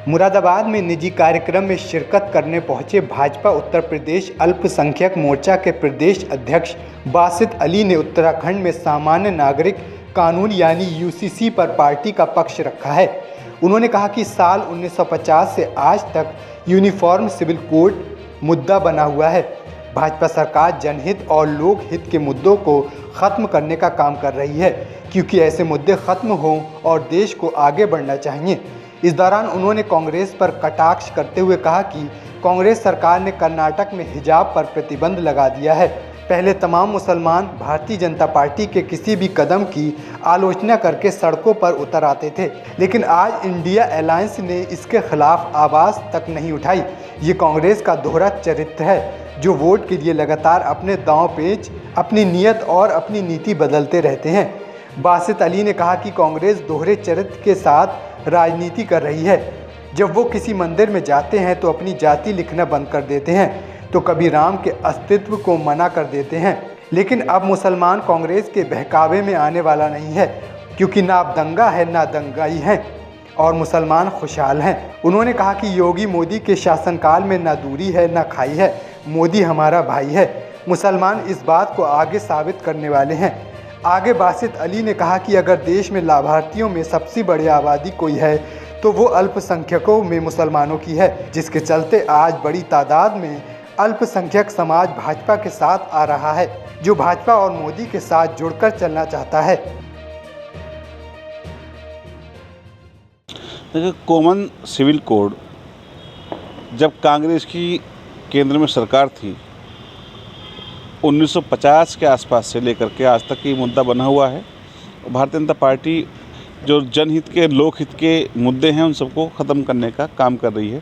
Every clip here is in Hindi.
मुरादाबाद में निजी कार्यक्रम में शिरकत करने पहुंचे भाजपा उत्तर प्रदेश अल्पसंख्यक मोर्चा के प्रदेश अध्यक्ष बासित अली ने उत्तराखंड में सामान्य नागरिक कानून यानी यूसीसी पर पार्टी का पक्ष रखा है। उन्होंने कहा कि साल 1950 से आज तक यूनिफॉर्म सिविल कोड मुद्दा बना हुआ है। भाजपा सरकार जनहित और लोक हित के मुद्दों को ख़त्म करने का काम कर रही है, क्योंकि ऐसे मुद्दे ख़त्म हों और देश को आगे बढ़ना चाहिए। इस दौरान उन्होंने कांग्रेस पर कटाक्ष करते हुए कहा कि कांग्रेस सरकार ने कर्नाटक में हिजाब पर प्रतिबंध लगा दिया है। पहले तमाम मुसलमान भारतीय जनता पार्टी के किसी भी कदम की आलोचना करके सड़कों पर उतर आते थे, लेकिन आज इंडिया अलायंस ने इसके खिलाफ आवाज़ तक नहीं उठाई। ये कांग्रेस का दोहरा चरित्र है, जो वोट के लिए लगातार अपने दांव पेच, अपनी नीयत और अपनी नीति बदलते रहते हैं। बासित अली ने कहा कि कांग्रेस दोहरे चरित्र के साथ राजनीति कर रही है। जब वो किसी मंदिर में जाते हैं तो अपनी जाति लिखना बंद कर देते हैं, तो कभी राम के अस्तित्व को मना कर देते हैं। लेकिन अब मुसलमान कांग्रेस के बहकावे में आने वाला नहीं है, क्योंकि ना अब दंगा है ना दंगाई है और मुसलमान खुशहाल हैं। उन्होंने कहा कि योगी मोदी के शासनकाल में ना दूरी है ना खाई है, मोदी हमारा भाई है। मुसलमान इस बात को आगे साबित करने वाले हैं। आगे बासित अली ने कहा कि अगर देश में लाभार्थियों में सबसे बड़ी आबादी कोई है तो वो अल्पसंख्यकों में मुसलमानों की है, जिसके चलते आज बड़ी तादाद में अल्पसंख्यक समाज भाजपा के साथ आ रहा है, जो भाजपा और मोदी के साथ जुड़कर चलना चाहता है। देखिए, कॉमन सिविल कोड जब कांग्रेस की केंद्र में सरकार थी 1950 के आसपास से लेकर के आज तक ये मुद्दा बना हुआ है। भारतीय जनता पार्टी जो जनहित के लोक हित के मुद्दे हैं उन सबको ख़त्म करने का काम कर रही है,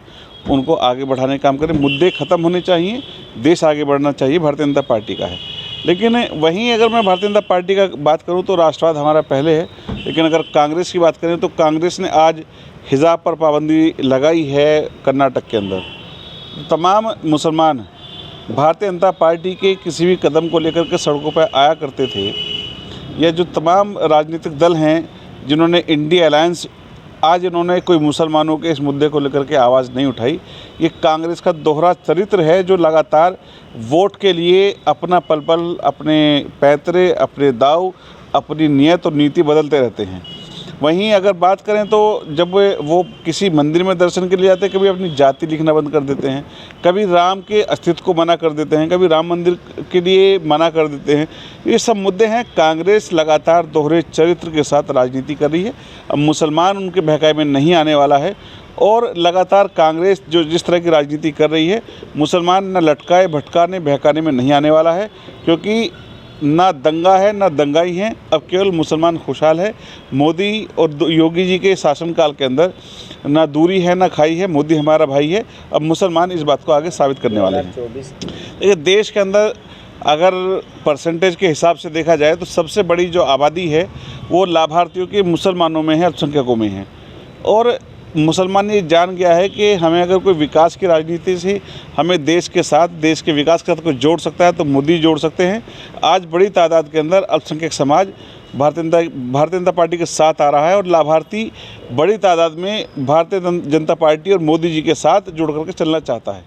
उनको आगे बढ़ाने का काम करें। मुद्दे ख़त्म होने चाहिए, देश आगे बढ़ना चाहिए, भारतीय जनता पार्टी का है। लेकिन वहीं अगर मैं भारतीय जनता पार्टी का बात करूं तो राष्ट्रवाद हमारा पहले है, लेकिन अगर कांग्रेस की बात करें तो कांग्रेस ने आज हिजाब पर पाबंदी लगाई है कर्नाटक के अंदर। तमाम मुसलमान भारतीय जनता पार्टी के किसी भी कदम को लेकर के सड़कों पर आया करते थे। यह जो तमाम राजनीतिक दल हैं जिन्होंने इंडिया अलायंस, आज इन्होंने कोई मुसलमानों के इस मुद्दे को लेकर के आवाज़ नहीं उठाई। ये कांग्रेस का दोहरा चरित्र है, जो लगातार वोट के लिए अपना पल पल, अपने पैतरे, अपने दाव, अपनी नीयत और नीति बदलते रहते हैं। वहीं अगर बात करें तो जब वो किसी मंदिर में दर्शन के लिए जाते हैं, कभी अपनी जाति लिखना बंद कर देते हैं, कभी राम के अस्तित्व को मना कर देते हैं, कभी राम मंदिर के लिए मना कर देते हैं। ये सब मुद्दे हैं। कांग्रेस लगातार दोहरे चरित्र के साथ राजनीति कर रही है। अब मुसलमान उनके बहकावे में नहीं आने वाला है और लगातार कांग्रेस जो जिस तरह की राजनीति कर रही है, मुसलमान न लटकाए भटकाने बहकाने में नहीं आने वाला है, क्योंकि ना दंगा है ना दंगाई हैं। अब केवल मुसलमान खुशहाल है। मोदी और योगी जी के शासनकाल के अंदर ना दूरी है ना खाई है, मोदी हमारा भाई है। अब मुसलमान इस बात को आगे साबित करने वाले हैं। देखिए, देश के अंदर अगर परसेंटेज के हिसाब से देखा जाए तो सबसे बड़ी जो आबादी है वो लाभार्थियों के मुसलमानों में है, अल्पसंख्यकों में है। और मुसलमान ये जान गया है कि हमें अगर कोई विकास की राजनीति से हमें देश के साथ, देश के विकास के साथ कोई जोड़ सकता है तो मोदी जोड़ सकते हैं। आज बड़ी तादाद के अंदर अल्पसंख्यक समाज भारतीय जनता पार्टी के साथ आ रहा है और लाभार्थी बड़ी तादाद में भारतीय जनता पार्टी और मोदी जी के साथ जुड़ करके चलना चाहता है।